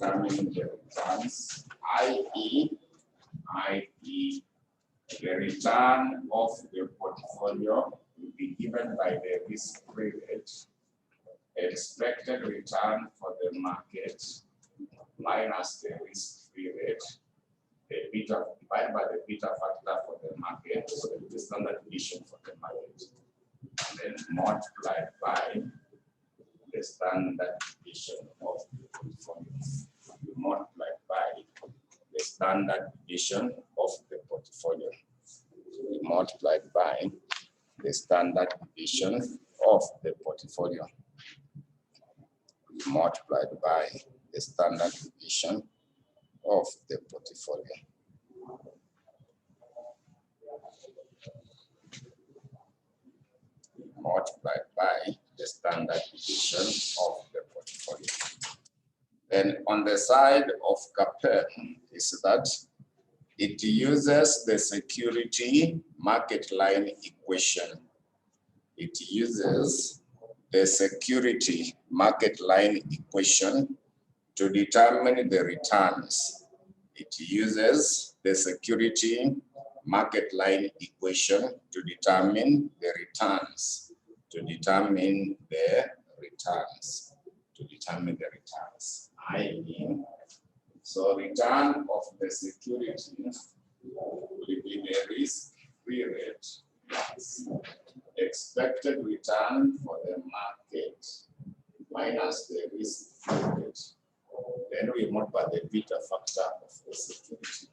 determine the returns, i.e., the return of the portfolio will be given by the risk-free rate, expected return for the market minus the risk-free rate, the beta divided by the beta factor for the market, so the standard deviation for the market, and then multiplied by the standard deviation of the portfolio. Multiplied by the standard deviation of the portfolio. Multiplied by the standard deviation of the portfolio. Multiplied by the standard deviation of the portfolio. Multiplied by the standard deviation of the portfolio. Then on the side of CAPM is that it uses the security market line equation. It uses the security market line equation to determine the returns. It uses the security market line equation to determine the returns. I.e., so return of the security will be the risk-free rate plus expected return for the market minus the risk-free rate. Then we multiply the beta factor of the security.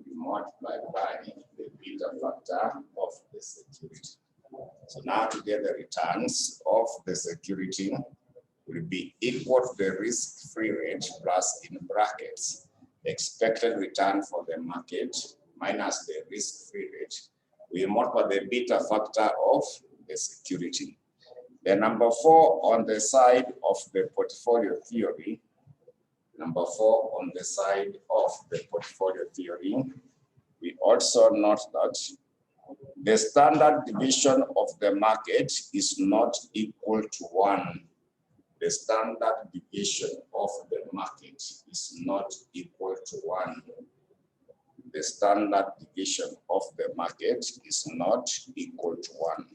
We multiply by the beta factor of the security. So now to get the returns of the security will be equal to the risk-free rate plus in brackets expected return for the market minus the risk-free rate. We multiply the beta factor of the security. The number 4 on the side of the portfolio theory. Number 4 on the side of the portfolio theory. We also note that the standard deviation of the market is not equal to 1. The standard deviation of the market is not equal to 1. The standard deviation of the market is not equal to 1.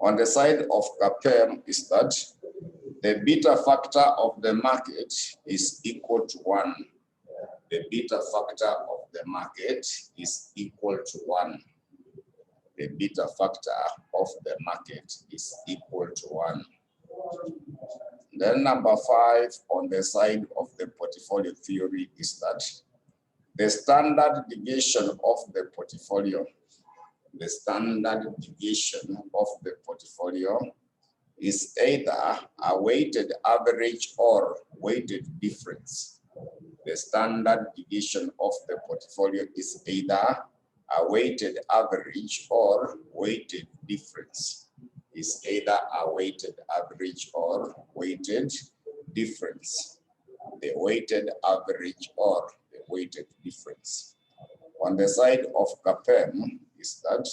On the side of CAPM is that the beta factor of the market is equal to 1. The beta factor of the market is equal to 1. The beta factor of the market is equal to 1. Then number 5 on the side of the portfolio theory is that the standard deviation of the portfolio, is either a weighted average or weighted difference. The standard deviation of the portfolio is either a weighted average or weighted difference. Is either a weighted average or weighted difference. The weighted average or the weighted difference. On the side of CAPM is that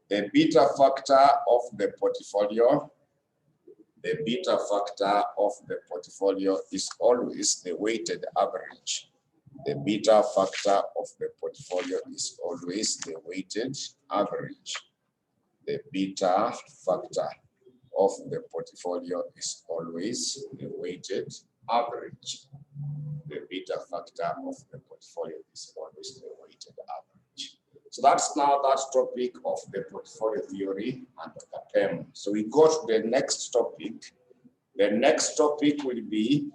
the beta factor of the portfolio, is always the weighted average. The beta factor of the portfolio is always the weighted average. The beta factor of the portfolio is always the weighted average. The beta factor of the portfolio is always the weighted average. So that's now that topic of the portfolio theory and CAPM. So we go to the next topic. The next topic will be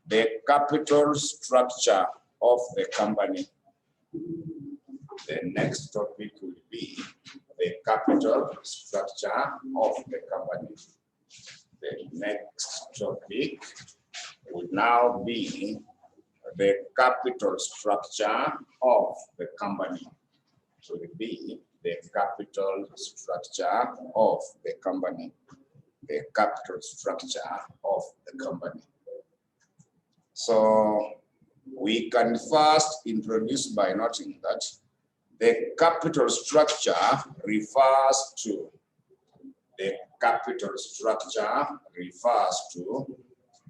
the capital structure of the company. The next topic will be the capital structure of the company. The next topic will now be the capital structure of the company. So it will be the capital structure of the company. The capital structure of the company. So we can first introduce by noting that the capital structure refers to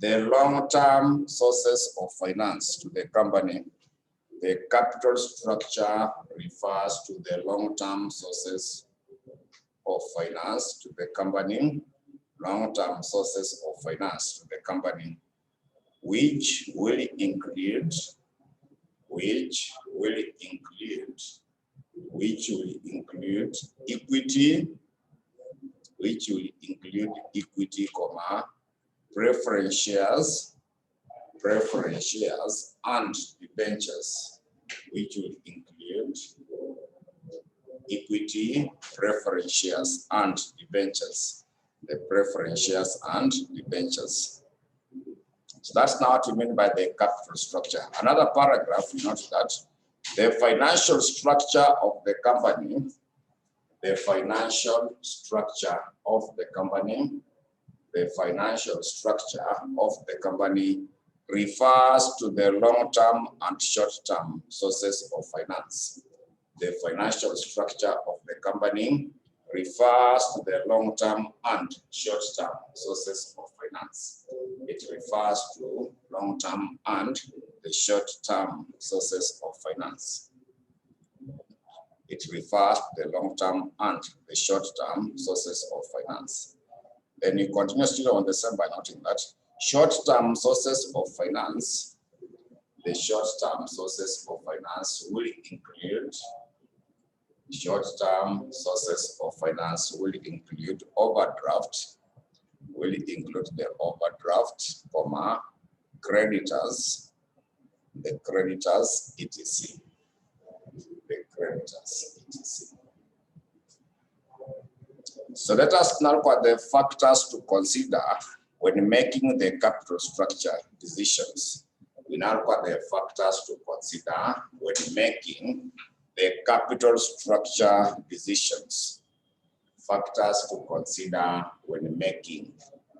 the long-term sources of finance to the company. The capital structure refers to the long-term sources of finance to the company, long-term sources of finance to the company, which will include equity, comma, preference shares, and debentures, which will include equity, preference shares, and debentures. The preference shares and debentures. So that's now what we mean by the capital structure. Another paragraph, we note that the financial structure of the company, the financial structure of the company refers to the long-term and short-term sources of finance. The financial structure of the company refers to the long-term and short-term sources of finance. It refers to long-term and the short-term sources of finance. It refers to the long-term and the short-term sources of finance. Then you continue still on the same by noting that short-term sources of finance, the short-term sources of finance will include overdraft, comma, creditors, the creditors, etc. So let us now look at the factors to consider when making the capital structure decisions. We now look at the factors to consider when making the capital structure decisions. Factors to consider when making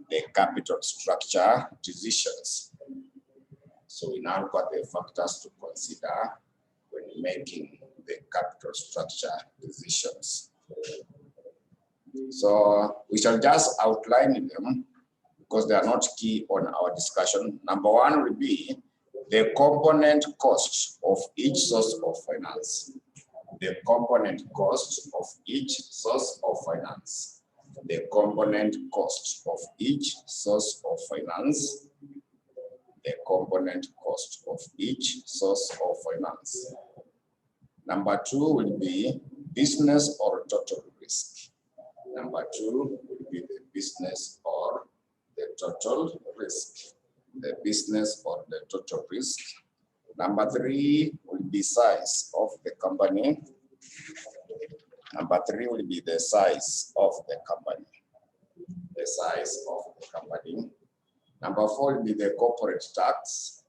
the capital structure decisions. So we now look at the factors to consider when making the capital structure decisions. So we shall just outline them because they are not key on our discussion. Number one will be the component cost of each source of finance. The component cost of each source of finance. The component cost of each source of finance. The component cost of each source of finance. Number two will be business or total risk. Number two will be the business or the total risk. The business or the total risk. Number three will be size of the company. Number three will be the size of the company. The size of the company. Number four will be the corporate tax.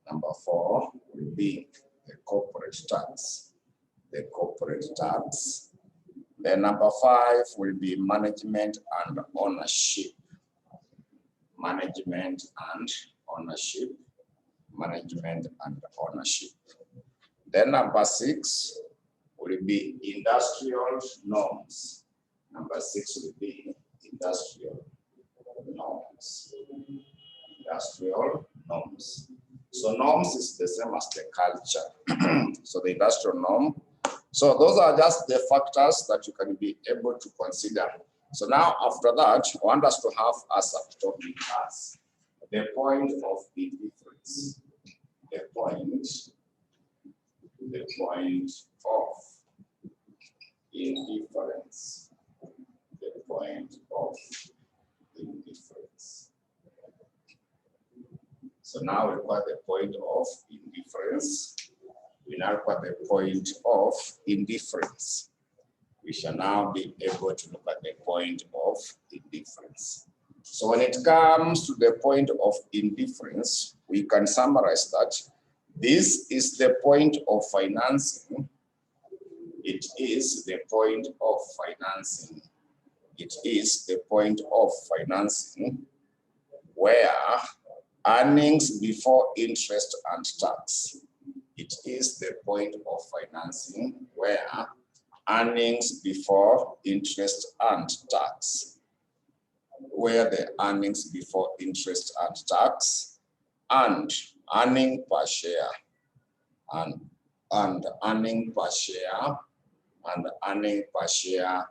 Number four will be the corporate tax. The corporate tax. Then number five will be management and ownership. Management and ownership. Management and ownership. Then number six will be industrial norms. Number six will be industrial norms. Industrial norms. So norms is the same as the culture. So the industrial norm. So those are just the factors that you can be able to consider. So now after that, I want us to have a subtopic as the point of indifference. The point of indifference. The point of indifference. So now we look at the point of indifference. We now look at the point of indifference. We shall now be able to look at the point of indifference. So when it comes to the point of indifference, we can summarize that this is the point of financing. It is the point of financing. It is the point of financing where earnings before interest and tax. It is the point of financing where earnings before interest and tax. where the earnings before interest and tax and earning per share and earning per share and earning per share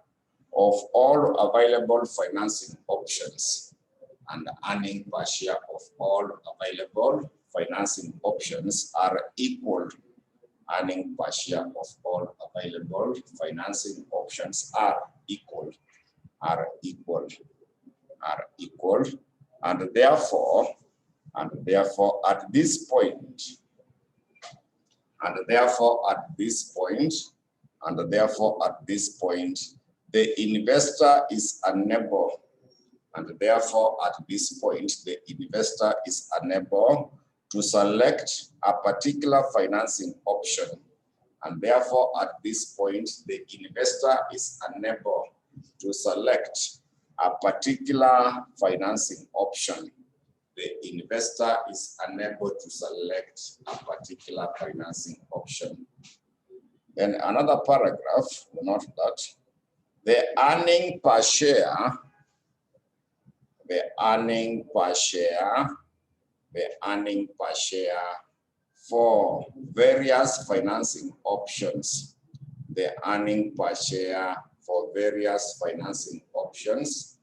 of all available financing options and earning per share of all available financing options are equal. Earning per share of all available financing options are equal, and therefore at this point, the investor is unable, to select a particular financing option. And therefore, at this point, the investor is unable to select a particular financing option. The investor is unable to select a particular financing option. Then another paragraph, note that the earning per share for various financing options, the earning per share for various financing options,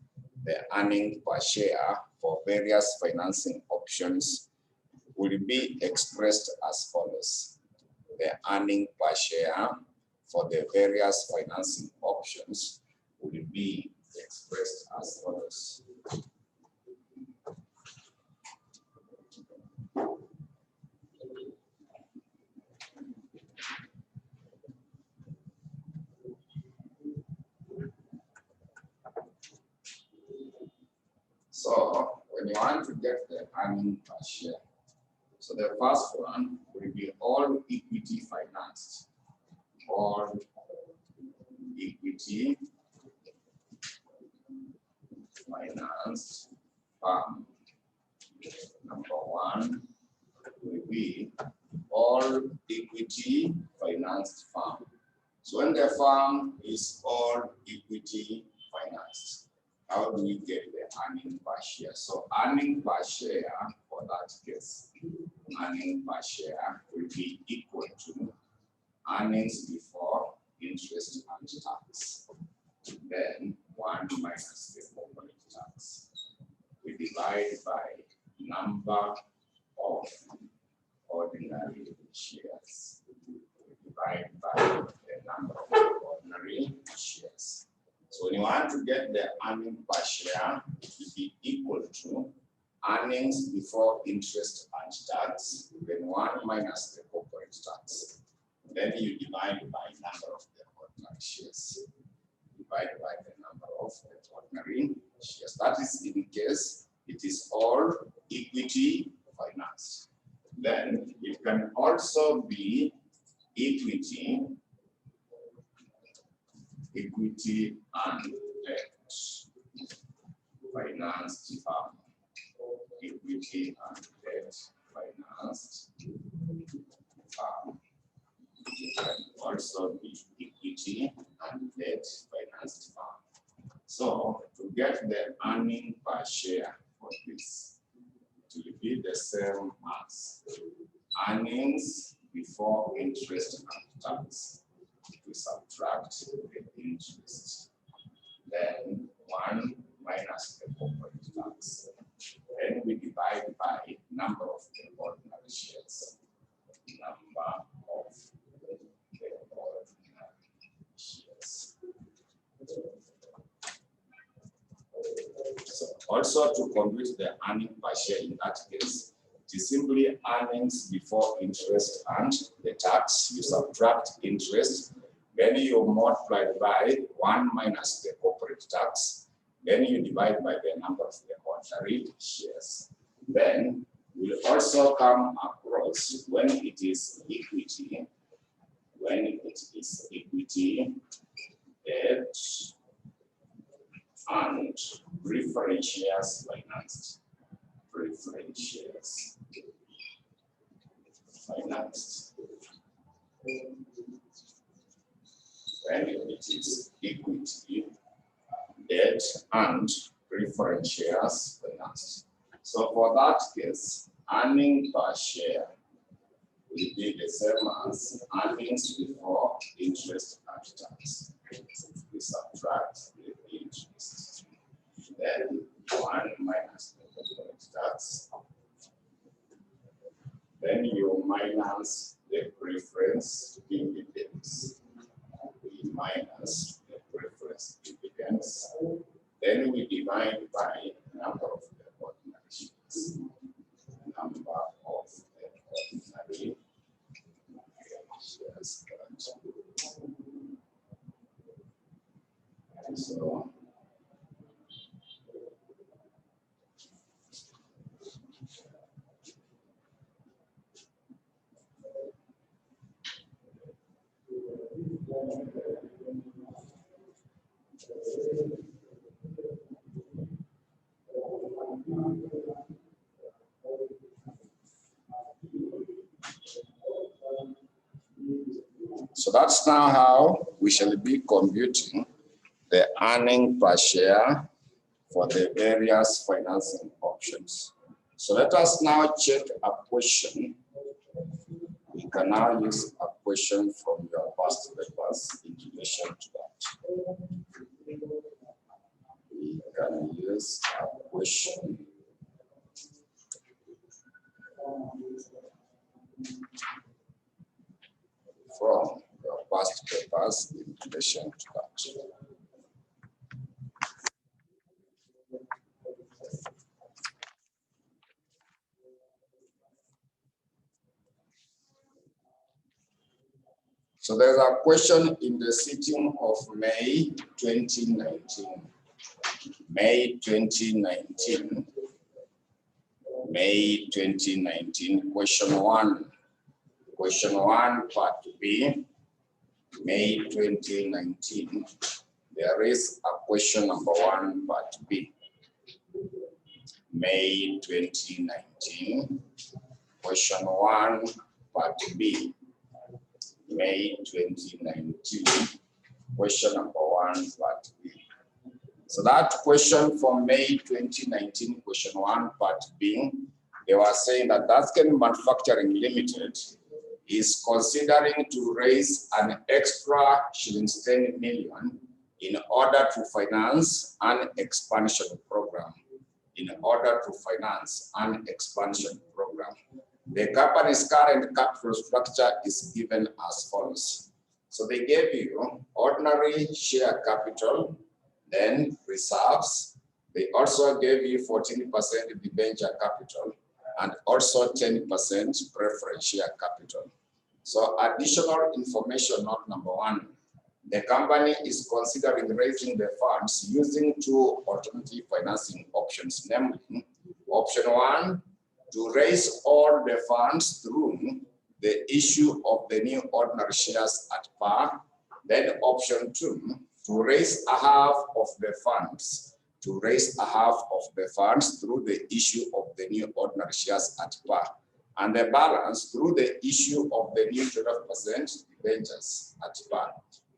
will be expressed as follows. The earning per share for the various financing options will be expressed as follows. So when you want to get the earning per share, so the first one will be all equity financed. All equity financed farm. Number one will be all equity financed farm. So when the farm is all equity financed, how do we get the earning per share? So earning per share for that case, earning per share will be equal to earnings before interest and tax. Then 1 minus the corporate tax. We divide by number of ordinary shares. We divide by the number of ordinary shares. So when you want to get the earning per share, it will be equal to earnings before interest and tax, then 1 minus the corporate tax. Then you divide by number of the ordinary shares. Divide by the number of the ordinary shares. That is in case it is all equity financed. Then it can also be equity and debt financed farm. Equity and debt financed farm. It can also be equity and debt financed farm. So to get the earning per share for this, it will be the same as earnings before interest and tax. We subtract the interest. Then 1 minus the corporate tax. Then we divide by number of the ordinary shares. Number of the ordinary shares. So also to compute the earning per share in that case, it is simply earnings before interest and the tax. You subtract interest, then you multiply by 1 minus the corporate tax. Then you divide by the number of the ordinary shares. Then we'll also come across when it is equity, debt, and preference shares financed. Preference shares financed. When it is equity, debt, and preference shares financed. So for that case, earning per share will be the same as earnings before interest and tax. We subtract the interest. Then 1 minus the corporate tax. Then you minus the preference dividends. We minus the preference dividends. Then we divide by the number of the ordinary shares. Number of the ordinary shares. So So that's now how we shall be computing the earning per share for the various financing options. So let us now check a question. We can now use a question from your past papers in relation to that. We can use a question from your past papers in relation to that. So there's a question in the sitting of May 2019. May 2019. May 2019, question 1. Question 1, part B, May 2019. There is a question number 1, part B. May 2019, question 1, part B. May 2019, question number 1, part B. So that question from May 2019, question 1, part B, they were saying that Dasken Manufacturing Limited is considering to raise an extra shillings 10 million in order to finance an expansion program. In order to finance an expansion program. The company's current capital structure is given as follows. So they gave you ordinary share capital, then reserves. They also gave you 14% debenture capital and also 10% preference share capital. So additional information, note number 1. The company is considering raising the funds using 2 alternative financing options, namely option 1, to raise all the funds through the issue of the new ordinary shares at par. Then option 2, to raise a half of the funds, through the issue of the new ordinary shares at par. And the balance through the issue of the new 12% debentures at par.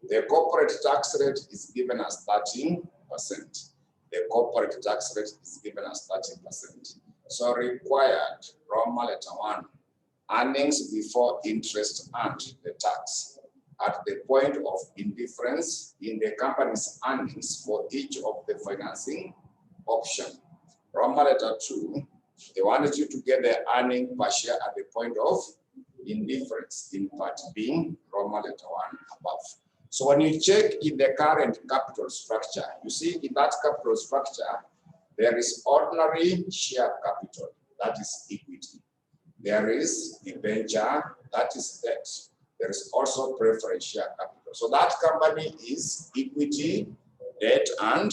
The corporate tax rate is given as 13%. The corporate tax rate is given as 13%. So required, Roman letter 1, earnings before interest and the tax at the point of indifference in the company's earnings for each of the financing option. Roman letter 2, they wanted you to get the earning per share at the point of indifference in part B, Roman letter 1 above. So when you check in the current capital structure, you see in that capital structure, there is ordinary share capital, that is equity. There is debenture, that is debt. There is also preference share capital. So that company is equity, debt, and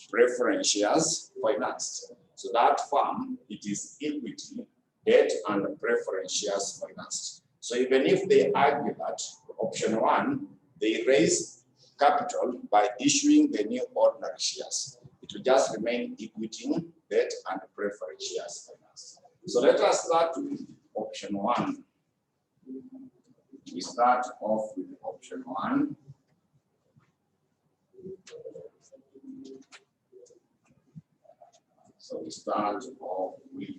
preference shares financed. So that firm, it is equity, debt, and preference shares financed. So even if they argue that option 1, they raise capital by issuing the new ordinary shares, it will just remain equity, debt, and preference shares finance. So let us start with option 1. We start off with option 1. So we start off with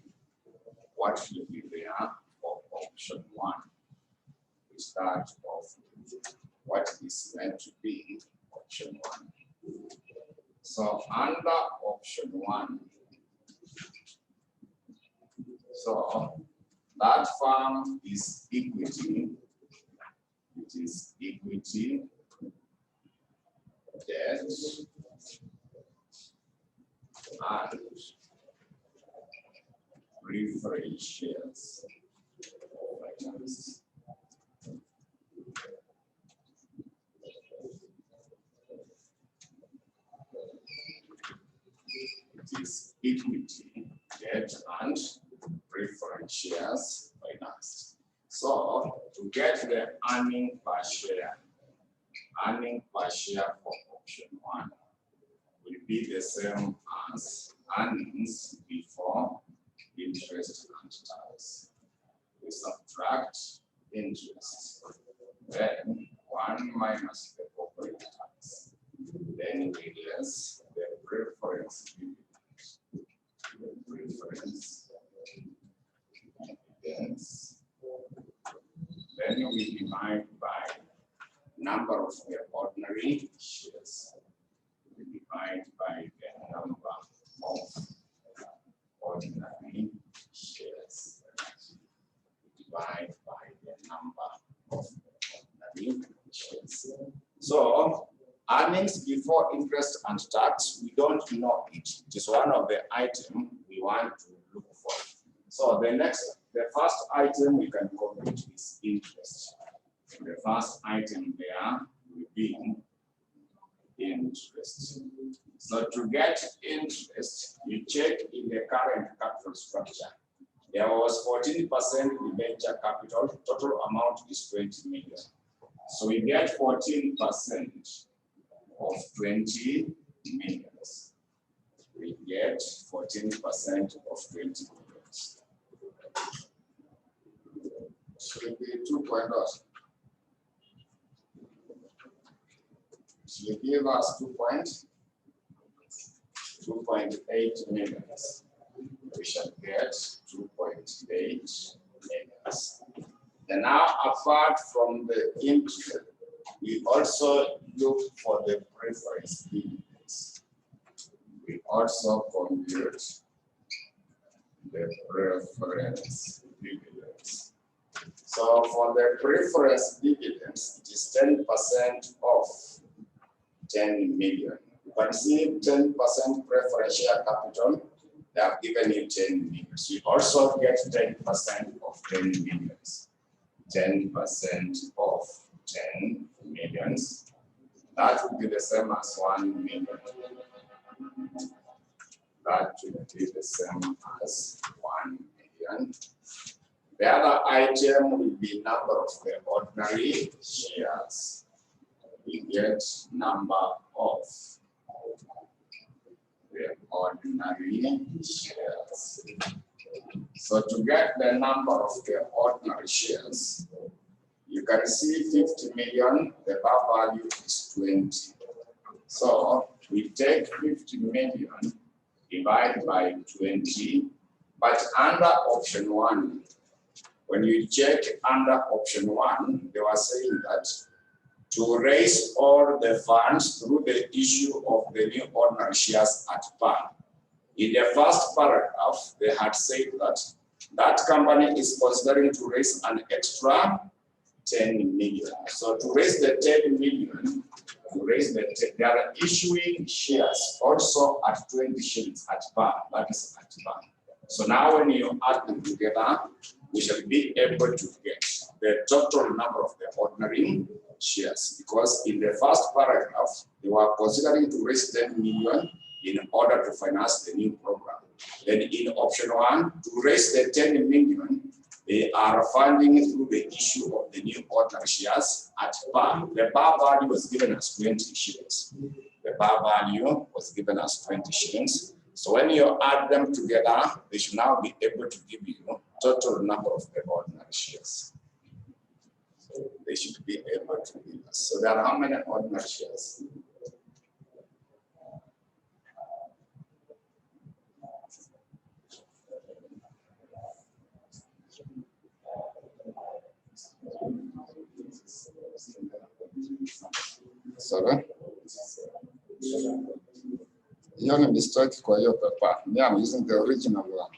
what should be there for option 1. We start off with what is meant to be option 1. So under option 1, so that farm is equity. It is equity, debt, and preferred shares. It is equity, debt, and preferred shares financed. So to get the earning per share for option 1 will be the same as earnings before interest and tax. We subtract interest, then 1 minus the corporate tax, then minus the preference dividend. The preference dividends. Then we divide by number of the ordinary shares. We divide by the number of ordinary shares. We divide by the number of ordinary shares. So earnings before interest and tax, we don't know it. It is one of the items we want to look for. So the first item we can compute is interest. The first item there will be interest. So to get interest, you check in the current capital structure. There was 14% debenture capital, total amount is 20 million. So we get 14% of 20 million. We get 14% of 20 million. Should be 2 point. Should give us 2.8 million. We shall get 2.8 million. And now, apart from the interest, we also look for the preference dividends. We also compute the preference dividends. So for the preference dividends, it is 10% of 10 million. You can see 10% preference share capital, they have given you 10 million. So you also get 10% of 10 millions. 10% of 10 millions. That would be the same as 1 million. That would be the same as 1 million. The other item will be number of the ordinary shares. We get number of the ordinary shares. So to get the number of the ordinary shares, you can see 50 million, the bar value is 20. So we take 50 million, divide by 20, but under option 1, when you check under option 1, they were saying that to raise all the funds through the issue of the new ordinary shares at par. In the first paragraph, they had said that that company is considering to raise an extra 10 million. So to raise the 10 million, they are issuing shares also at 20 shillings at par. That is at par. So now when you add them together, we shall be able to get the total number of the ordinary shares, because in the first paragraph, they were considering to raise 10 million in order to finance the new program. Then in option 1, to raise the 10 million, they are funding through the issue of the new ordinary shares at par. The bar value was given as 20 shillings. The bar value was given as 20 shillings. So when you add them together, they should now be able to give you total number of the ordinary shares. So they should be able to give us. So there are how many ordinary shares? Sorry? You only mistake for your paper. Me, I'm using the original one.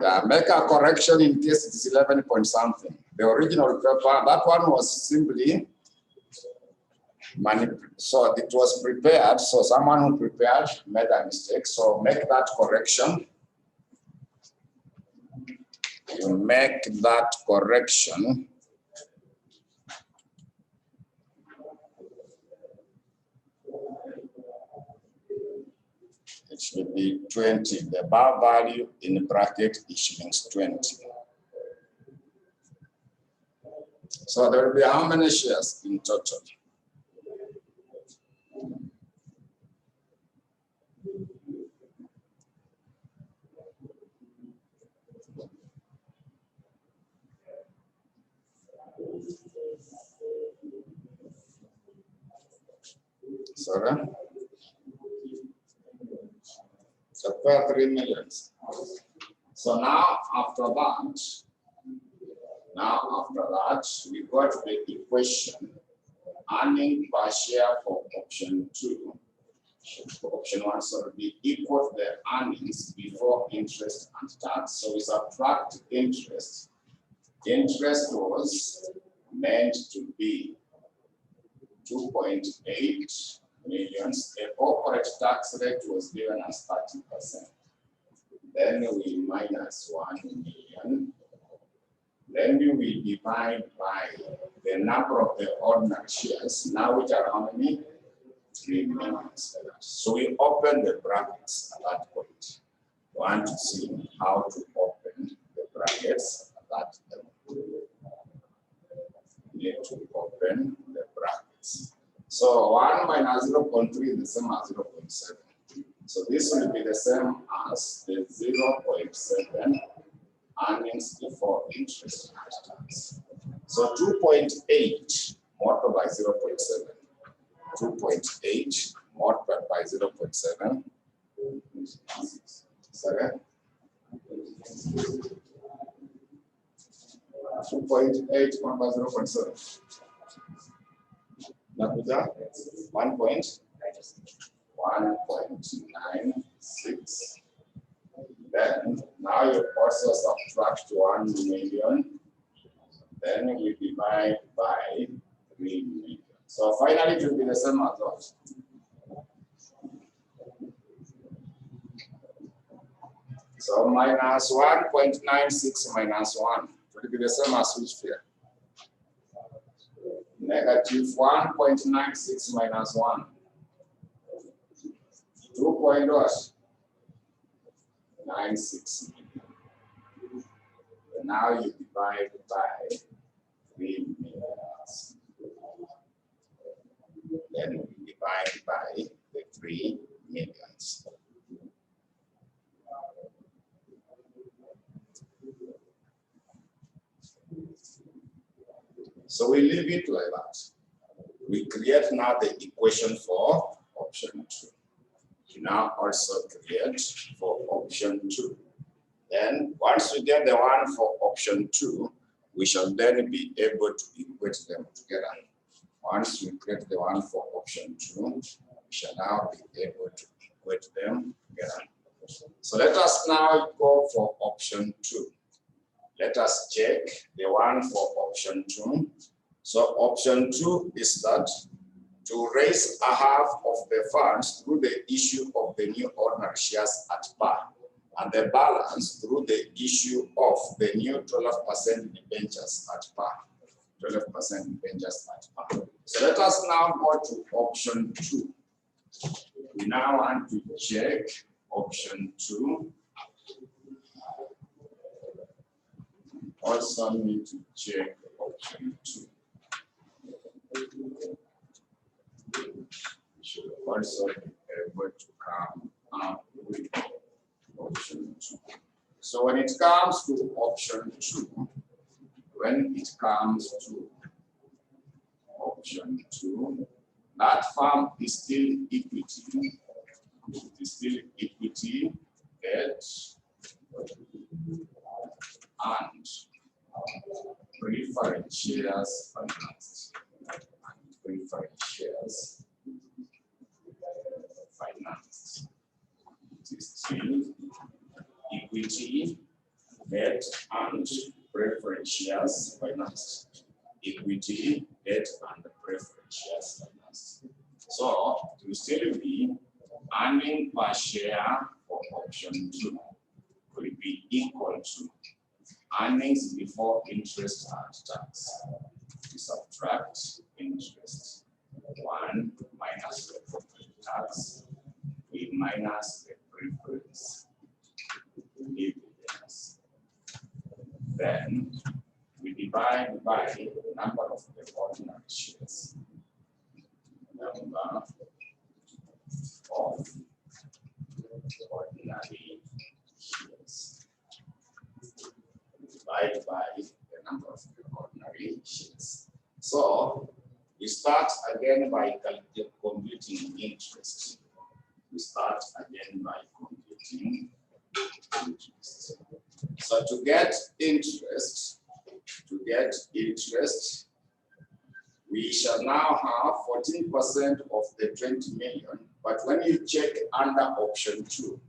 Yeah, make a correction in case it is 11 point something. The original paper, that one was simply so it was prepared. So someone who prepared made a mistake. So make that correction. You make that correction. It should be 20. The bar value in bracket is means 20. So there will be how many shares in total? Sorry? So 3 million. So now after that, we got the equation earning per share for option 2. For option 1, so it will be equal to the earnings before interest and tax. So we subtract interest. Interest was meant to be 2.8 million. The corporate tax rate was given as 30%. Then we minus 1 million. Then we divide by the number of the ordinary shares, now which are how many? 3 million. So we open the brackets at that point. We want to see how to open the brackets at that level. We need to open the brackets. So 1 minus 0.3 is the same as 0.7. So this will be the same as the 0.7 earnings before interest and tax. So 2.8 multiplied by 0.7. 2.8 multiplied by 0.7. Sorry? 2.8 multiplied by 0.7. Nakuja, 1.96. Then now you also subtract 1 million. Then we divide by 3 million. So finally it will be the same as what? So minus 1.96 minus 1. It will be the same as which figure? Negative 1.96 minus 1. 2.96. Now you divide by 3 millions. Then we divide by the 3 millions. So we leave it like that. We create now the equation for option 2. We now also create for option 2. Then once we get the one for option 2, we shall then be able to equate them together. Once we create the one for option 2, we shall now be able to equate them together. So let us now go for option 2. Let us check the one for option 2. So option 2 is that to raise a half of the funds through the issue of the new ordinary shares at par, and the balance through the issue of the new 12% debentures at par. 12% debentures at par. So let us now go to option 2. We now want to check option 2. Also need to check option 2. We should also be able to come up with option 2. So when it comes to option 2, that firm is still equity. It is still equity, debt, and preferred shares financed. Preferred shares between equity, debt, and preference shares financed. Equity, debt, and preference shares financed. So it will still be earning per share for option 2 will be equal to earnings before interest and tax. We subtract interest 1 minus the property tax, we minus the preference dividends. Then we divide by the number of the ordinary shares. Number of ordinary shares. Divide by the number of the ordinary shares. So we start again by computing interest. We start again by computing interest. So to get interest, we shall now have 14% of the 20 million. But when you check under option 2,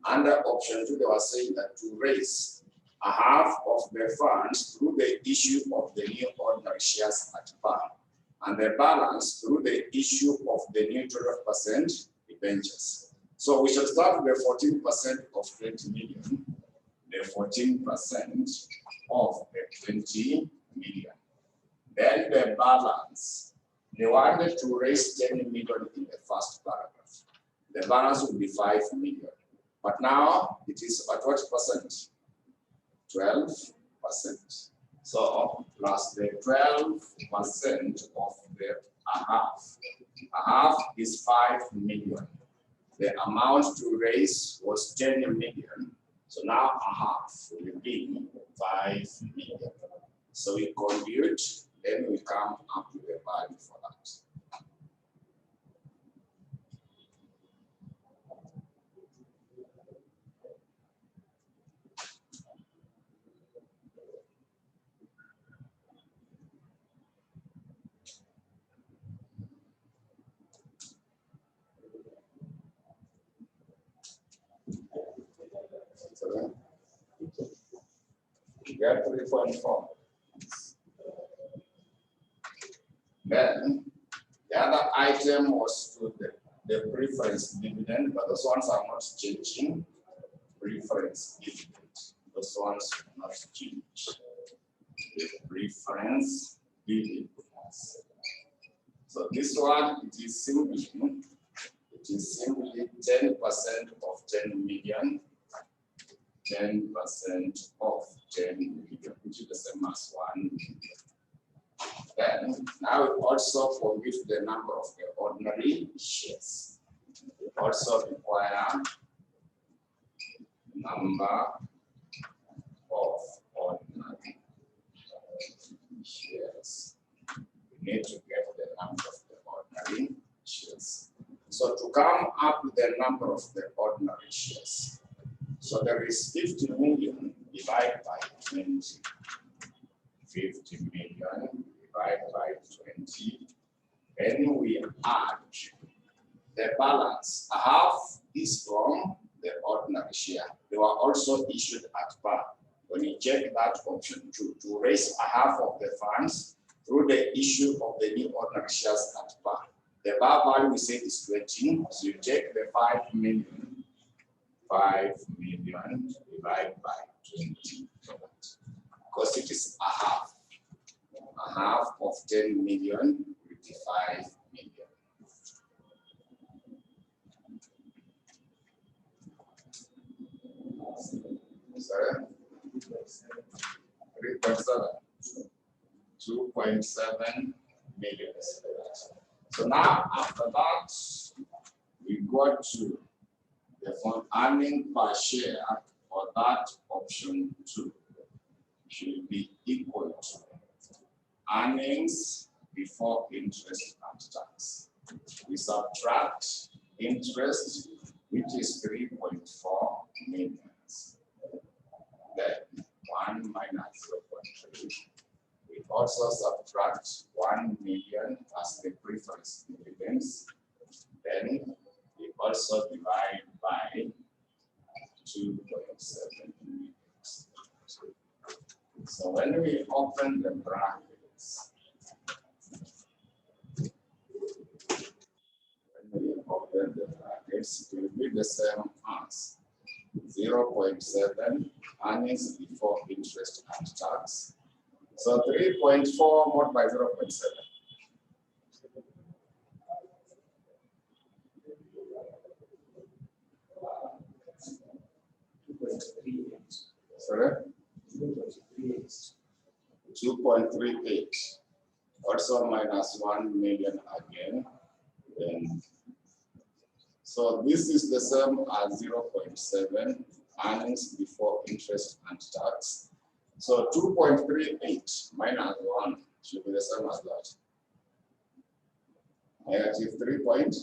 they were saying that to raise a half of the funds through the issue of the new ordinary shares at par, and the balance through the issue of the new 12% debentures. So we shall start with the 14% of 20 million, the 14% of the 20 million. Then the balance, they wanted to raise 10 million in the first paragraph. The balance will be 5 million. But now it is at what percent? 12%. So plus the 12% of the a half. A half is 5 million. The amount to raise was 10 million. So now a half will be 5 million. So we compute, then we come up with a value for that. We get 3.4. Then the other item was to the preference dividend, but those ones are not changing. Preference dividend, those ones are not changed. The preference dividends. So this one, it is simply 10% of 10 million. 10% of 10 million, which is the same as 1 million. Then now we also compute the number of the ordinary shares. We also require number of ordinary shares. We need to get the number of the ordinary shares. So to come up with the number of the ordinary shares, so there is 50 million divided by 20. 50 million divided by 20. Then we add the balance. A half is from the ordinary share. They were also issued at par. When you check that option 2, to raise a half of the funds through the issue of the new ordinary shares at par. The bar value we say is 20. So you take the 5 million. 5 million divided by 20, because it is a half. A half of 10 million will be 5 million. Sorry? 3.7. 2.7 million. So now after that, we go to the fund earning per share for that option 2 should be equal to earnings before interest and tax. We subtract interest, which is 3.4 million. Then 1 minus 0.3. We also subtract 1 million as the preference dividends. Then we also divide by 2.7. So when we open the brackets, it will be the same as 0.7 earnings before interest and tax. So 3.4 mod by 0.7. Sorry? 2.38. Also minus 1 million again. Then, so this is the same as 0.7 earnings before interest and tax. So 2.38 minus 1 should be the same as that. Negative 3 point.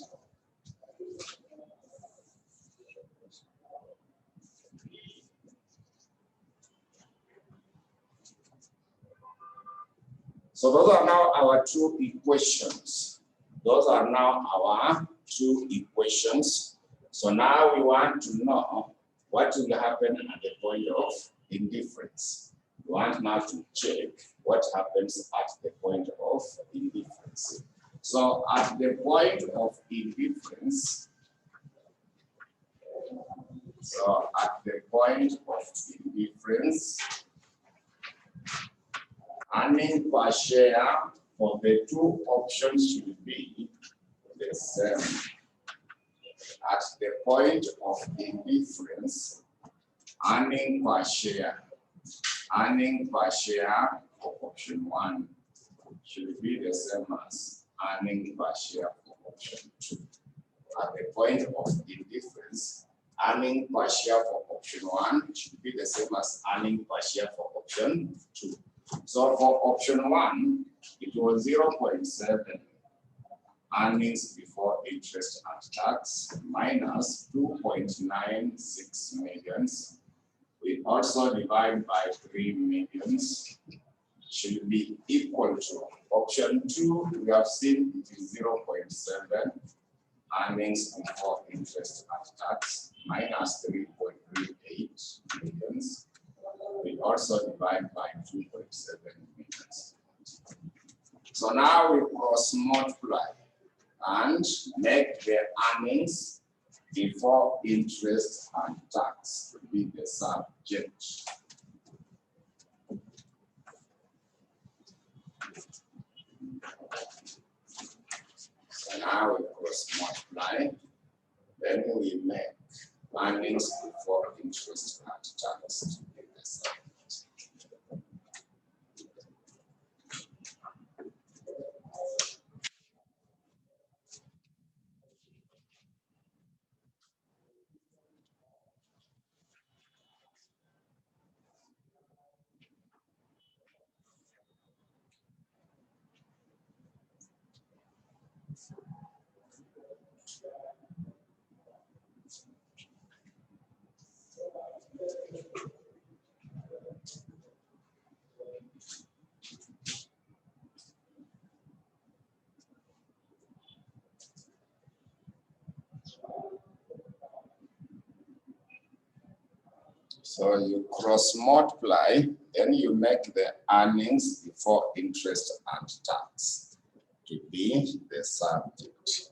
So those are now our two equations. Those are now our two equations. So now we want to know what will happen at the point of indifference. We want now to check what happens at the point of indifference. So at the point of indifference, earning per share for the two options should be the same. At the point of indifference, earning per share for option 1 should be the same as earning per share for option 2. At the point of indifference, earning per share for option 1 should be the same as earning per share for option 2. So for option 1, it was 0.7 earnings before interest and tax minus 2.96 millions. We also divide by 3 millions should be equal to option 2. We have seen it is 0.7 earnings before interest and tax minus 3.38 millions. We also divide by 2.7 millions. So now we cross multiply and make the earnings before interest and tax to be the subject. So now we cross multiply, then we make earnings before interest and tax to be the subject. So you cross multiply, then you make the earnings before interest and tax to be the subject.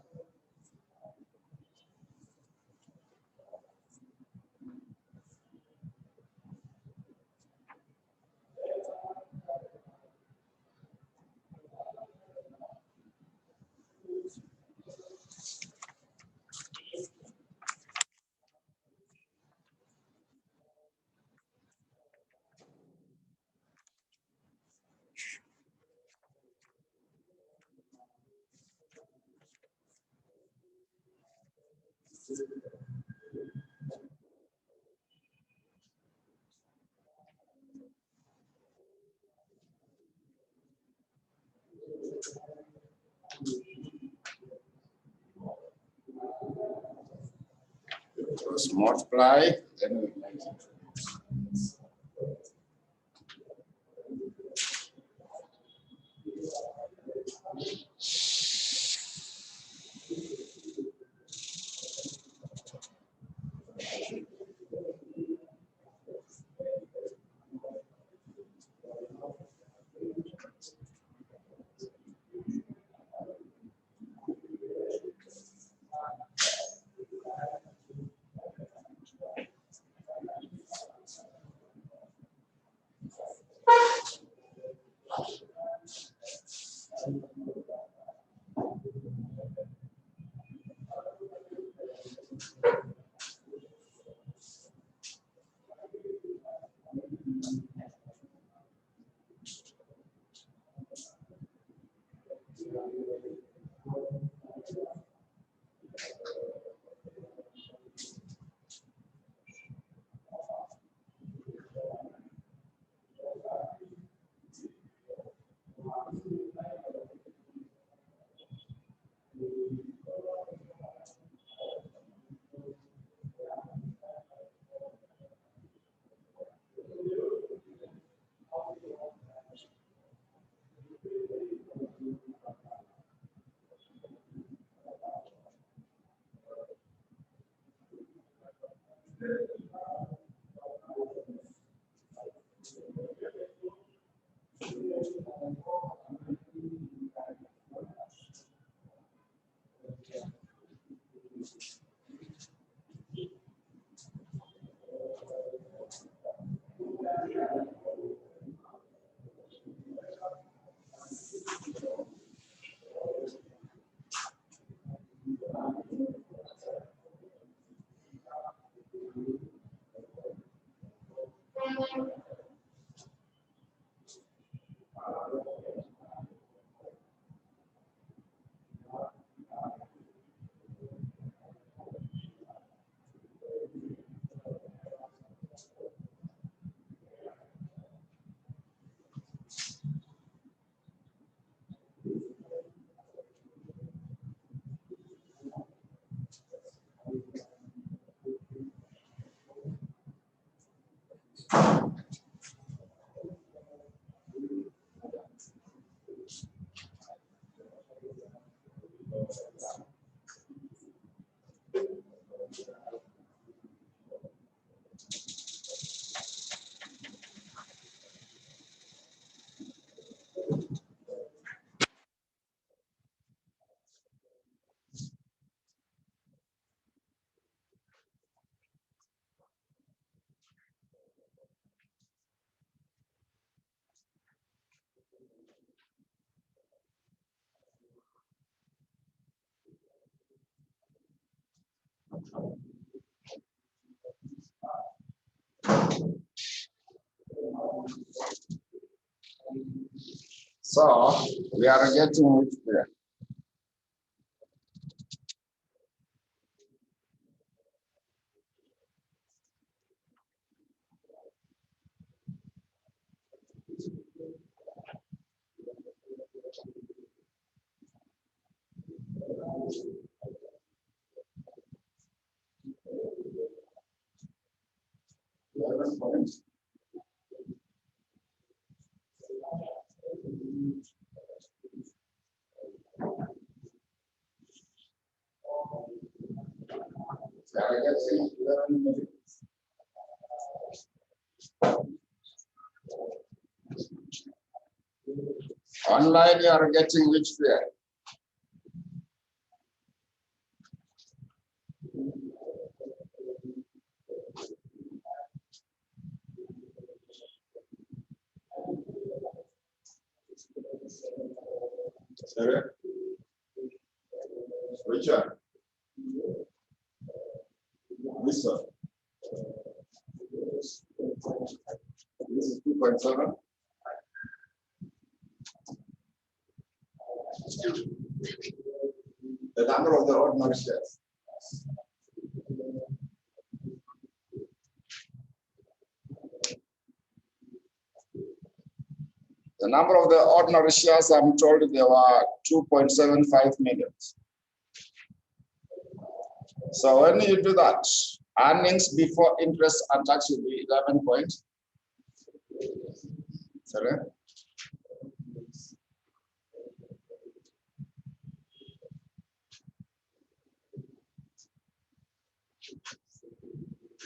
Cross multiply, then we make it. So we are getting which pair? We are getting 11 minutes. Online, you are getting which pair? Sorry? Which one? This one. This is 2.7. The number of the ordinary shares. The number of the ordinary shares, I'm told there were 2.75 million. So when you do that, earnings before interest and tax will be 11 points. Sorry?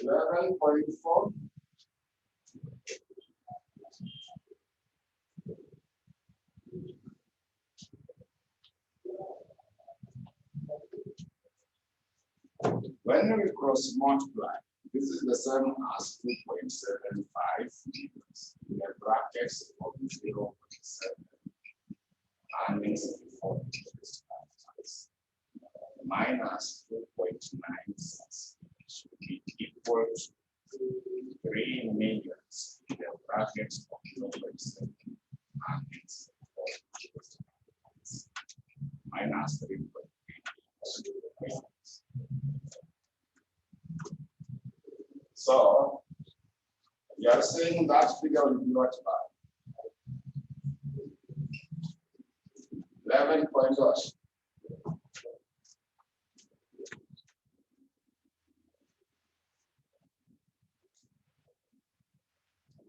$11.4. When we cross multiply, this is the same as 2.75 in the brackets of 0.7. And earnings before interest and tax minus 2.96 should be equal to 3 million in the brackets of 2.7 earnings before interest and tax minus 3.3 million. So you are saying that figure will be what about 11 point what?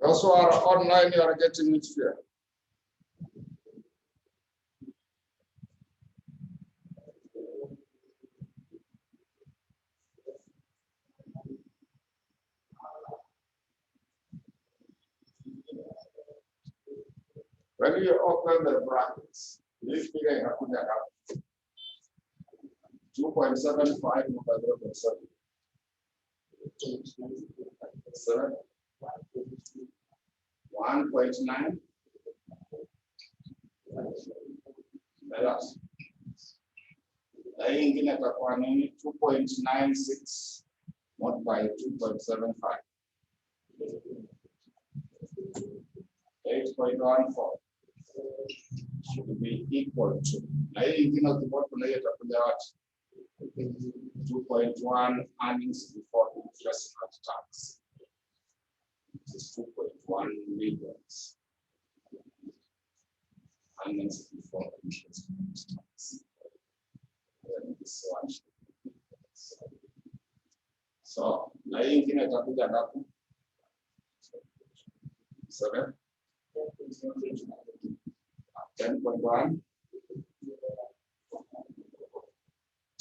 Those who are online, you are getting which figure? When you open the brackets, this figure inakuja hapa 2.75 over 0.7. 7. 1.9. Na hii ingine itakuwa nini? 2.96 multiplied by 2.75. 8.14 should be equal to. Na hii ingine ukipata hiyo itakuja wapi? 2.1 earnings before interest and tax. This is 2.1 million earnings before interest and tax. Then this one should be so na hii ingine itakuja ngapi? 7. 10.1.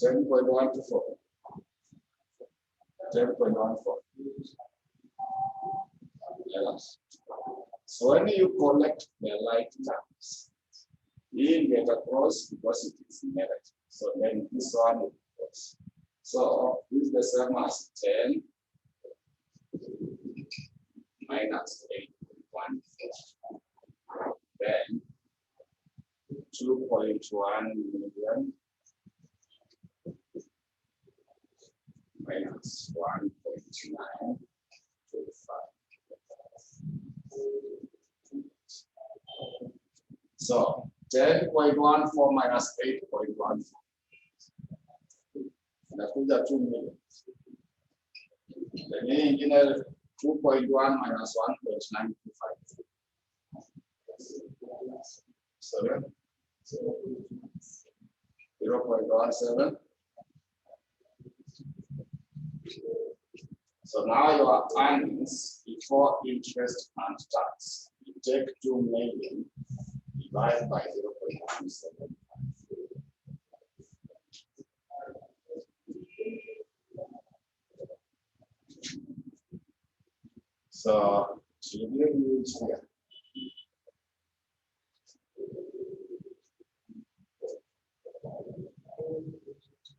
10.14. 10.14. Yes. So when you collect the like terms, you get across because it is negative. So then this one will cross. So this is the same as 10 minus 8.14. Then 2.1 million minus 1.925. So 10.14 minus 8.14. Inakuja 2 million. Then ingine 2.1 minus 1.925. 7. 0.17. So now your earnings before interest and tax. You take 2 million, divide by 0.17. So you use here.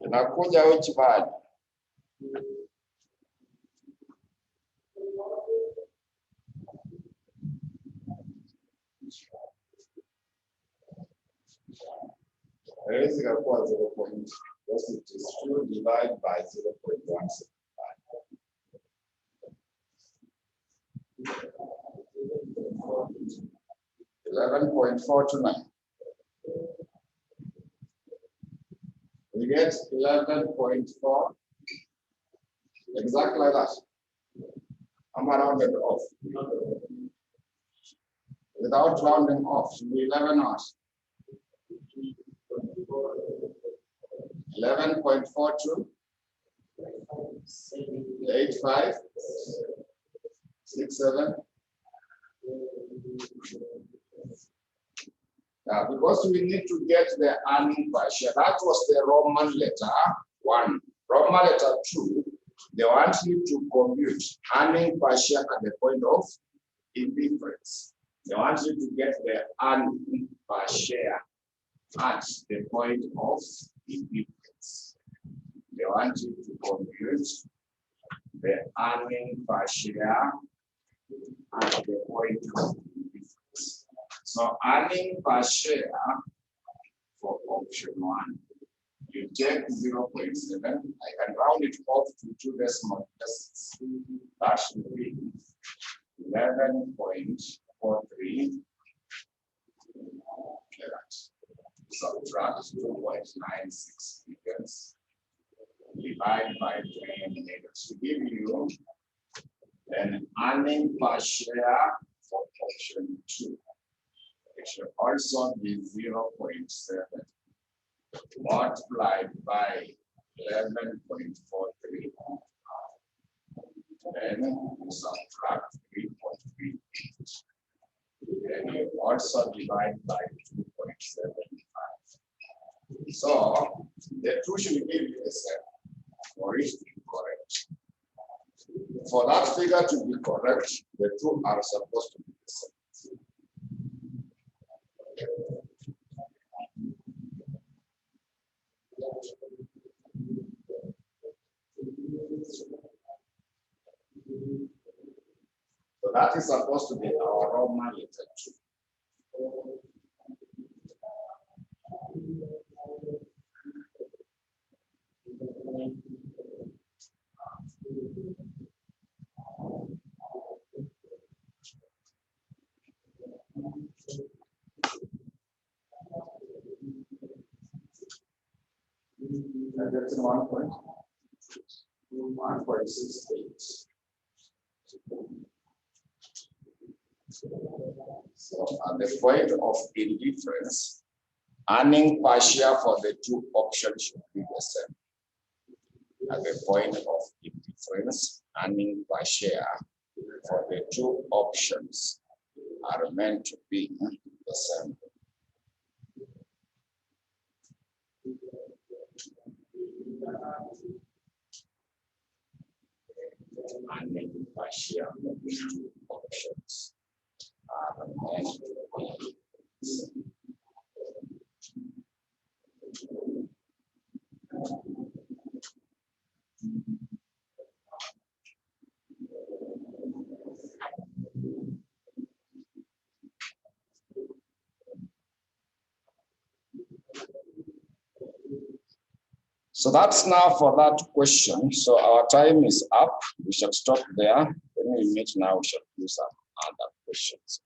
Inakuja which value? Raise it up 0.2 divided by 0.175. 11.429. We get 11.4, exactly like that. I'm rounded off. Without rounding off, should be 11 hours. 11.42, 85, 67. Because we need to get the earning per share. That was the Roman letter 1. Roman letter 2, they want you to compute earning per share at the point of indifference. They want you to get the earning per share at the point of indifference. They want you to compute the earning per share at the point of indifference. So earning per share option 1. You take 0.7, I can round it off to 2 decimal places. That should be 11.43. Subtract 2.96 millions. Divide by 3 minutes to give you an earning per share for option 2. It should also be 0.7 multiplied by 11.43. Then you subtract 3.38. Then you also divide by 2.75. So the two should give you the same or is incorrect. For that figure to be correct, the two are supposed to be the same. So that is supposed to be our Roman letter 2. And that's 1.68. So at the point of indifference, earning per share for the two options should be the same. At the point of indifference, earning per share for the two options are meant to be the same. Earning per share for the two options are meant to be the same. So that's now for that question. So our time is up. We shall stop there. When we meet now, we shall do some other questions.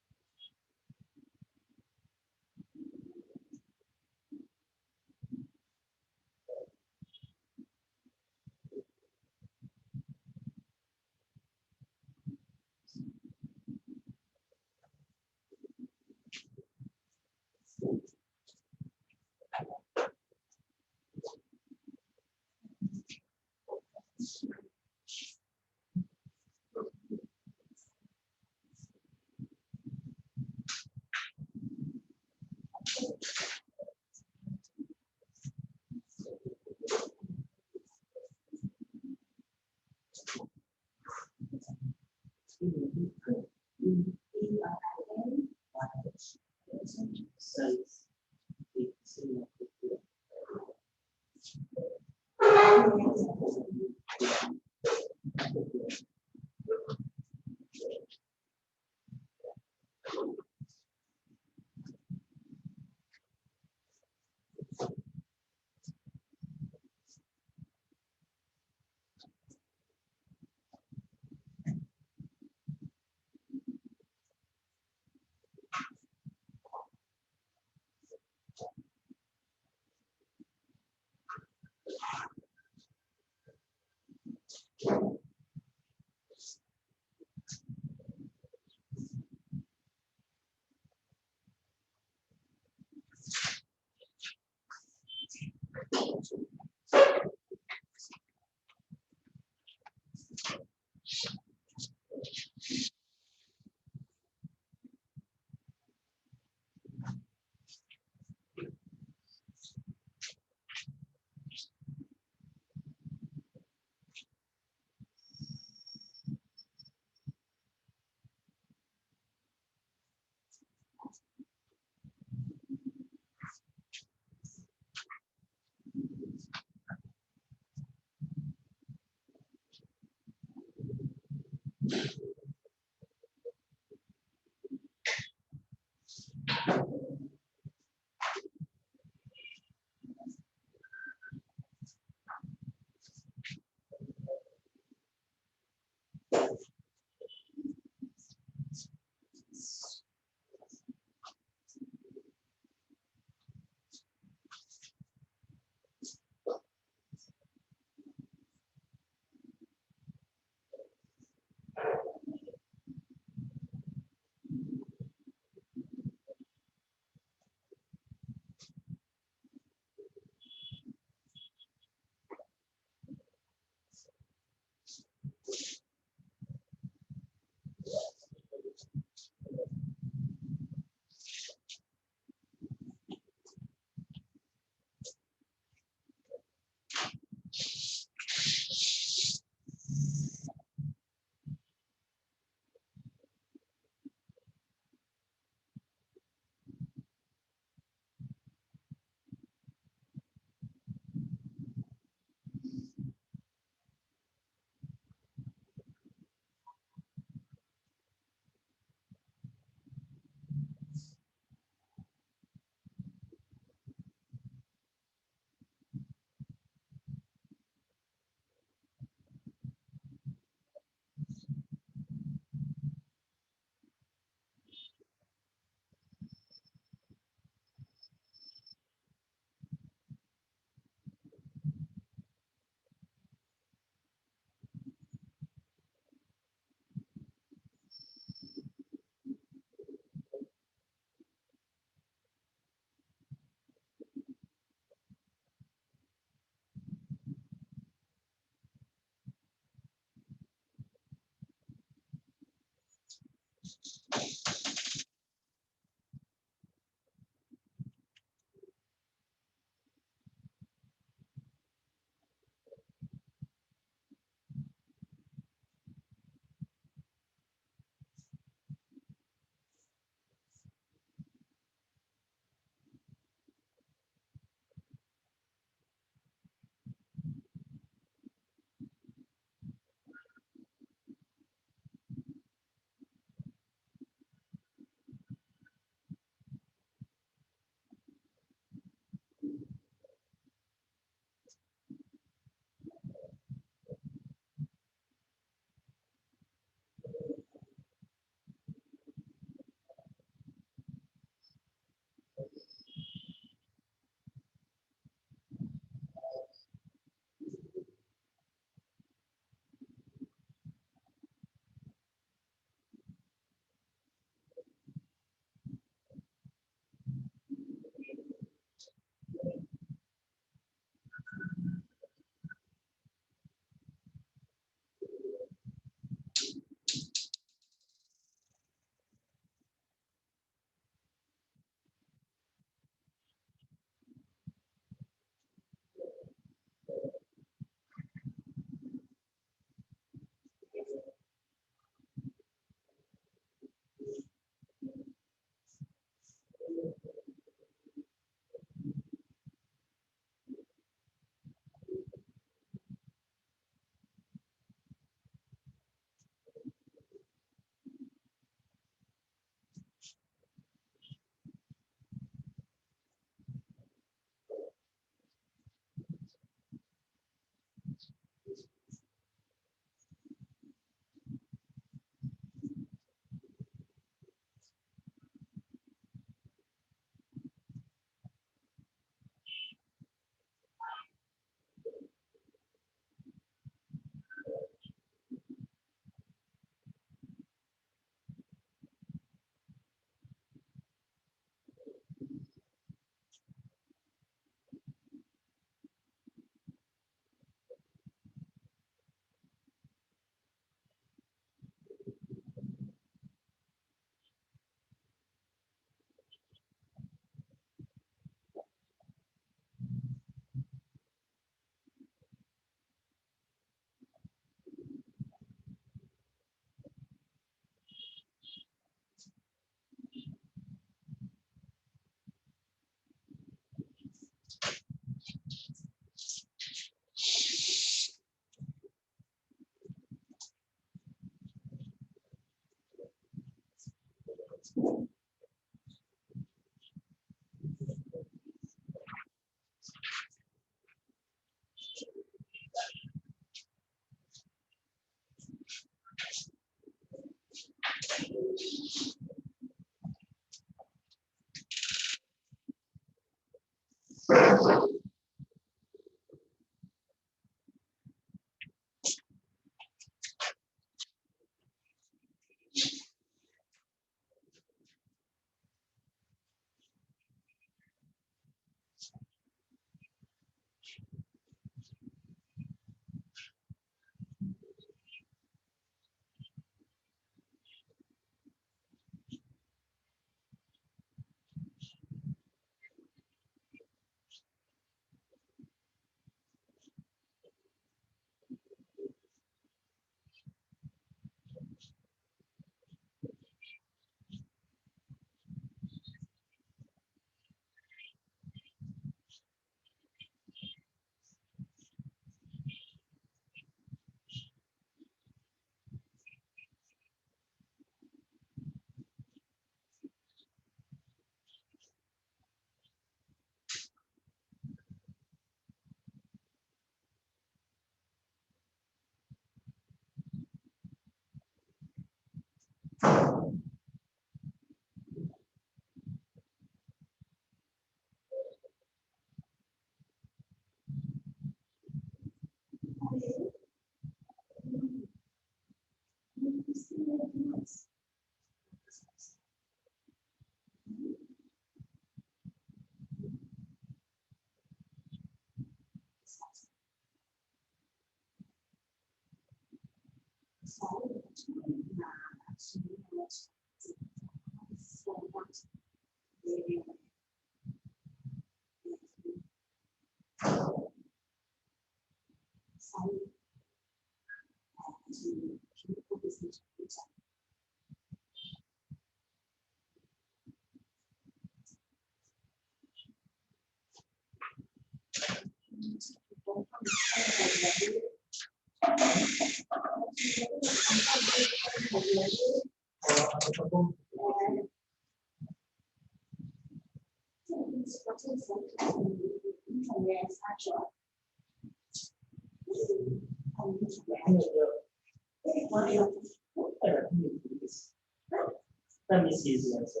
Let me see the answer.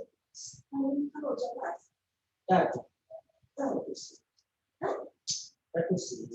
That is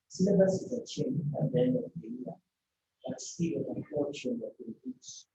Syllabus is a change at the end of the year. But still, unfortunately, it's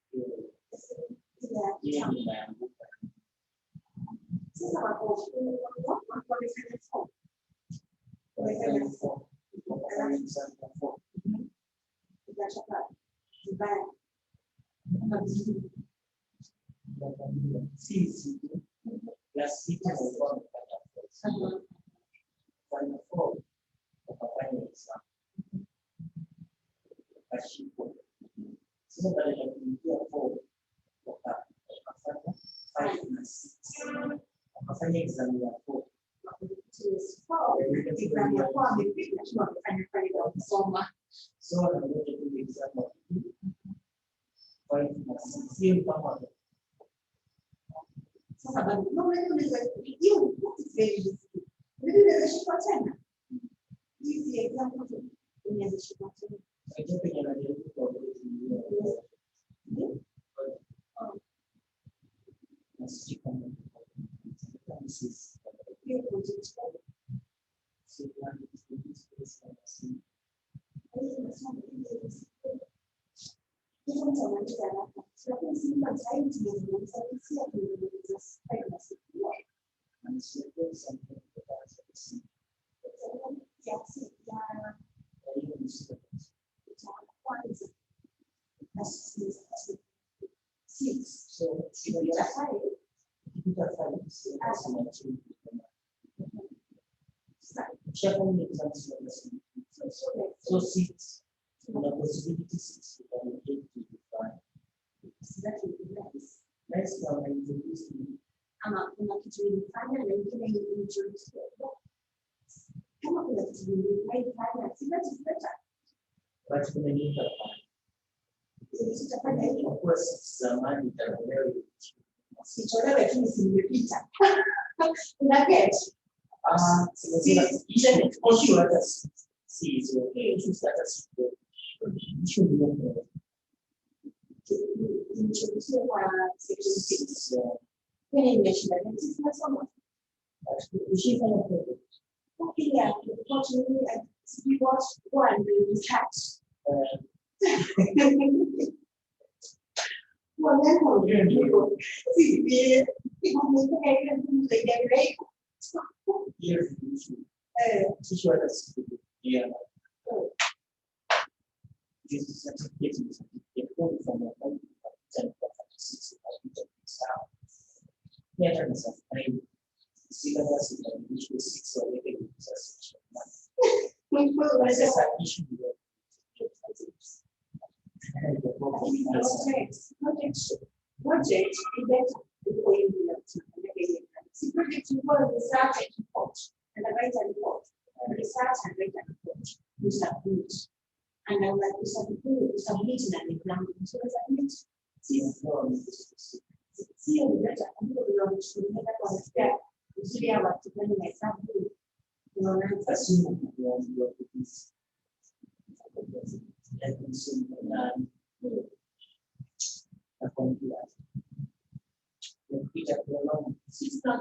so six, the possibility six to get to define. Next one, I introduce you. Una kitu nilifanya na nyingine introduce kama kuna kitu nilifanya sibeta But kuna nini sitafanya hiyo of course zamani itaelewa sicholewe tu nisingepita una get even if you hata si so hata si issue ni introduce kwa section 6 kwenye nimeshinda sisi nasoma ushifanya kwa pia unfortunately I see what one will catch well then you see the people who they get ready years issue hata si yeah this is certificate from the yeah, that's a fine. Syllabus is an issue 6 or 8 section 1. This is an issue project event project involves research and report and write a report research and write a report you submit and I'm like you submit in an exam so submit sio kuleta ndio tunaweza kuangalia uzuri ya watu kwenye hesabu unaona assume you are this like a computer kupita kwa long system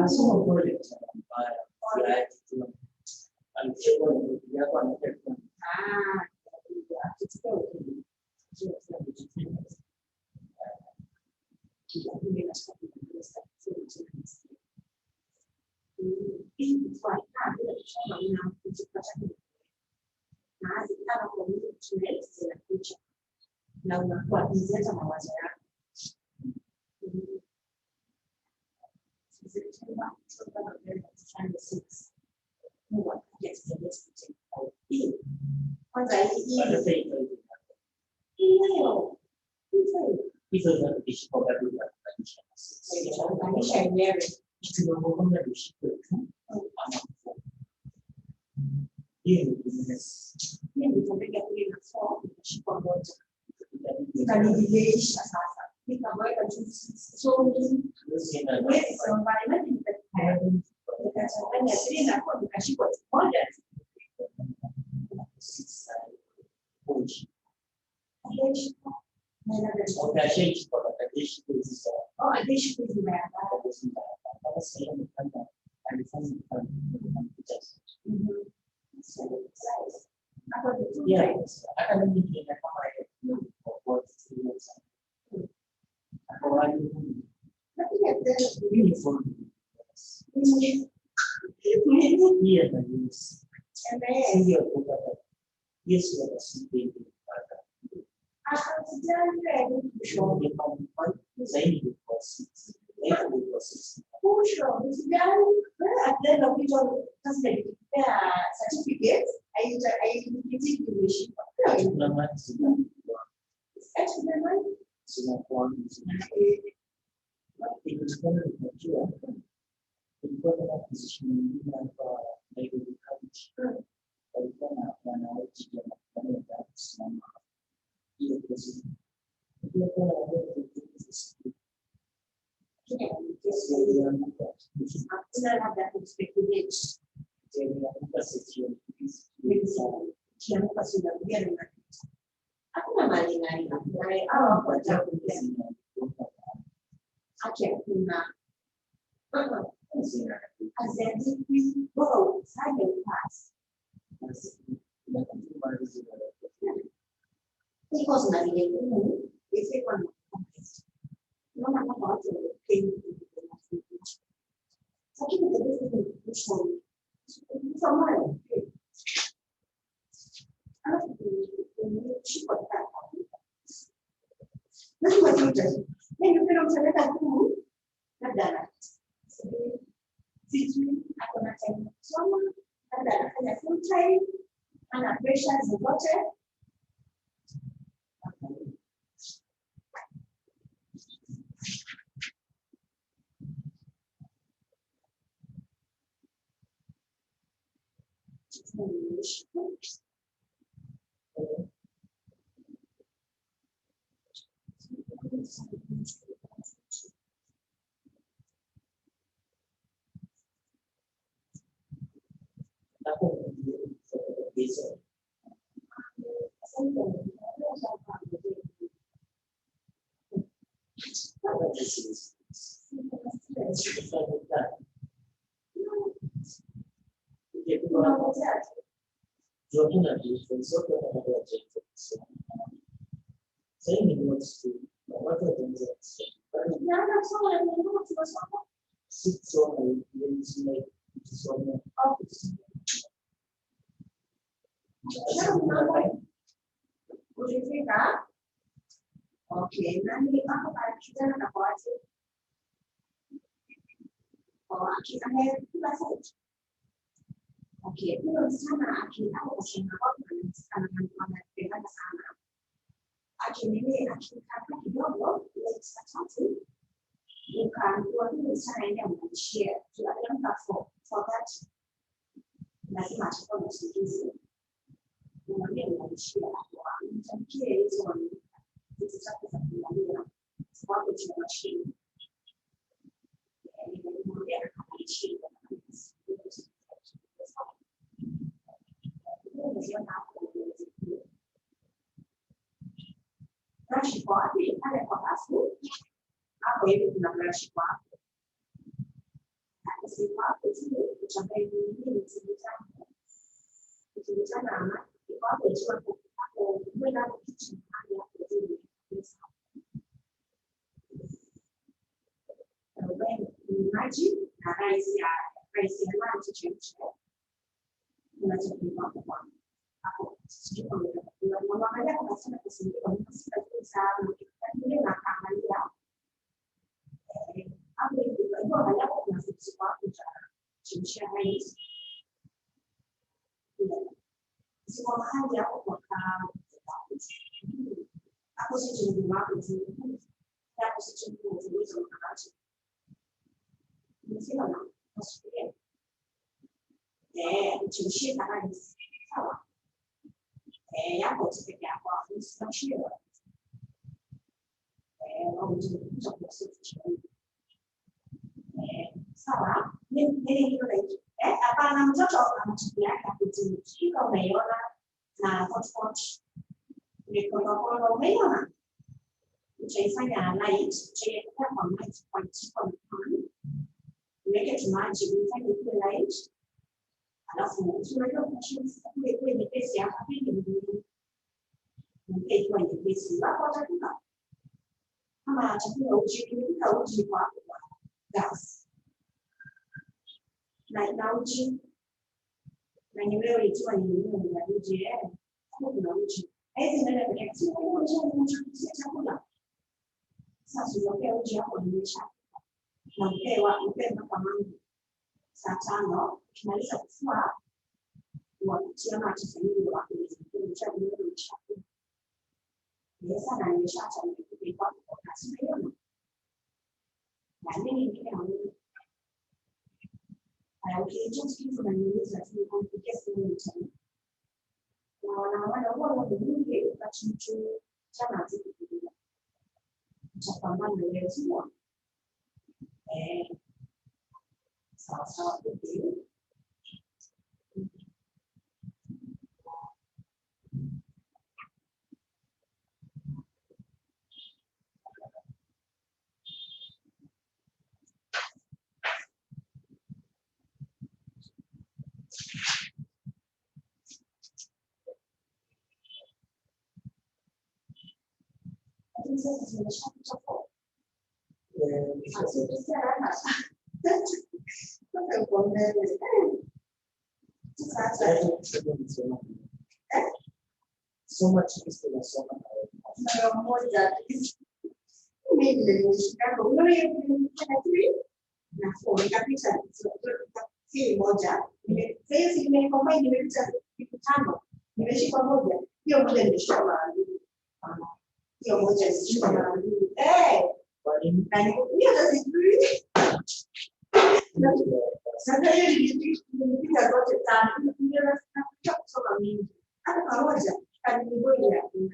so project mbaya right tu alikuwa yako anataka na unakuwa busy hata mawazo yako. Kwanza hii hizo za kishiko bado maanisha yenyewe kitu kama kishiko tu ama hiyo ni business mimi nitapiga kile na 4 kishiko moja ikanidileisha sasa, nikaweka chumvi mwezi sambali nikachanganya zile na kwa nikashikwa moja hakuna mali nani au kwa jambo hakuna azadi bora sana pass because na ile ise kwa naona kama watu lakini the business is someone lazima tuite ndio pia mtaleta huku labda sisi hakuna time kusoma labda anafanya full time ana pressure zote okay, nani ako para na po ate? Aki kila site. Okay, hilo sana aki ako kasi na watu wanapenda sana. Aki nini akikata kidogo ile saa tatu ukaambiwa hili sana ile mnashare tunapenda for that lazima atakuwa msingizi. Unamwambia mnashare hapo. Mtamkie hizo vitu zake za kuangalia sababu tuna mashine. Brush kwa wapi pale kwa bafu hapo hivi kuna brush kwa hapo sasa hapo zile kuchanganya nyingine zilizana ama hapo ikiwa hapo mwenda hapo kitchen hapo zile maji na rice ya maji chemsha unachopima kwa hapo sio kama mwangalia kwa sana kusindia kwa sababu sana ile na kaangalia hapo ndio haya kuna kitu kwa chemsha rice sio mahali hapo kwa hapo sio ndio hapo sio ndio mkakati Nisema na hospitali. Chemshia kama sawa. Hapo tupeke hapo usimshie. sawa nini hilo hapana mtoto anamchukulia kujishika umeiona na hotspot ni kwa umeiona utaifanya light utaikuwa kwa light kwa chiko mfano uweke maji ufanye ile light alafu unajua kule kule ni pesi hapa pili ni kwa pesi hapo atakuwa kama chakula ukipika uji kwa gas na uji na leo ikiwa ni nini ya uji kuna uji hizi ndio kwa sababu uji chakula sasa unaongea uji hapo nimesha na mpewa kwa mangu saa 5 tunaweza kufua kutia maji zaidi wa kuchemsha ile chakula sasa na nimeshaacha nikipika kwa kasi hiyo na nini ndio ukiichukua kitu na niuliza tu kupitia simu tena na wanaona huwa mwingi ukachuchu chama ziki kidogo chapambana leo sio sawa ndio So much is the so much. Moja sasa nimekomba nimepita siku 5 nimeshika moja hiyo moja nimeshika mara mbili hiyo moja nimeshika mara mbili na hiyo sijui sasa hiyo nilipita zote 5 ndio nataka kusoma mingi hata pamoja kaniboi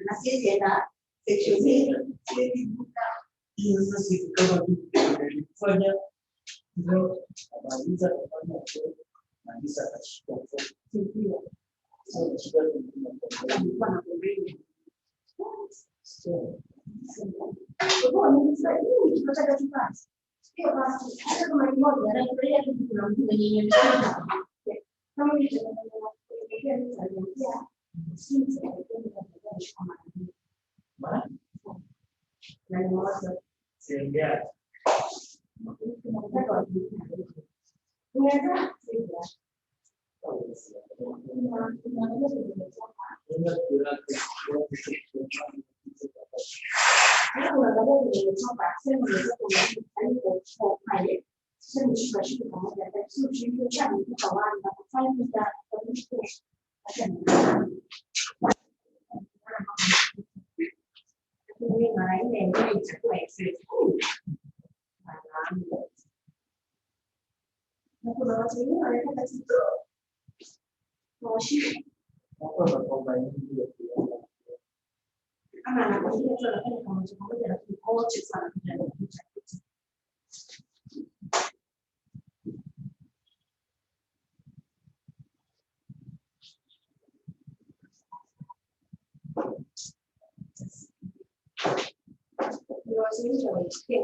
na siwezi enda section hii siwezi buka hiyo sasa kama kufanya ndio amaliza kufanya kabisa kashika kwa so shida ni kwa na pembeni so kwa nini sasa hii tunataka tupate hiyo basi hata kama ni moja na kuelea kitu kuna mtu mwenye nyemsha kama ni kuelekea ni sasa sisi kama na ni wazo sengea kuna watu wengine wanataka kitu mwashi kama anakuja tu anafanya kama mtu mmoja lakini kote sana kujana kitu ndio watu wengi wanaifikia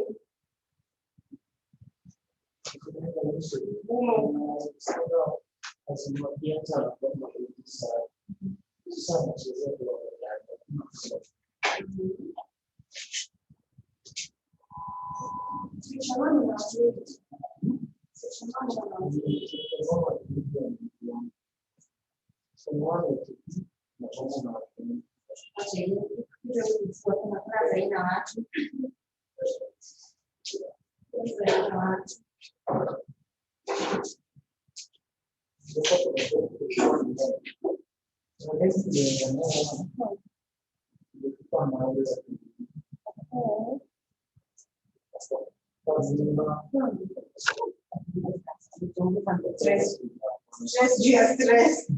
Stress juu ya stress.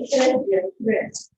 Stress juu ya stress.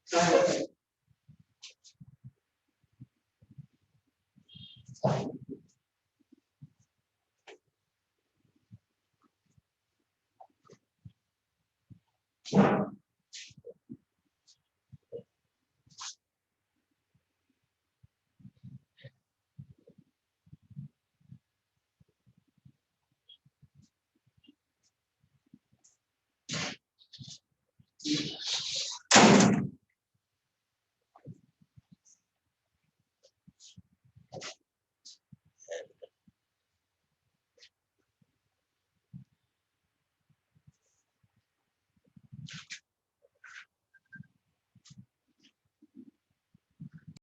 Okay.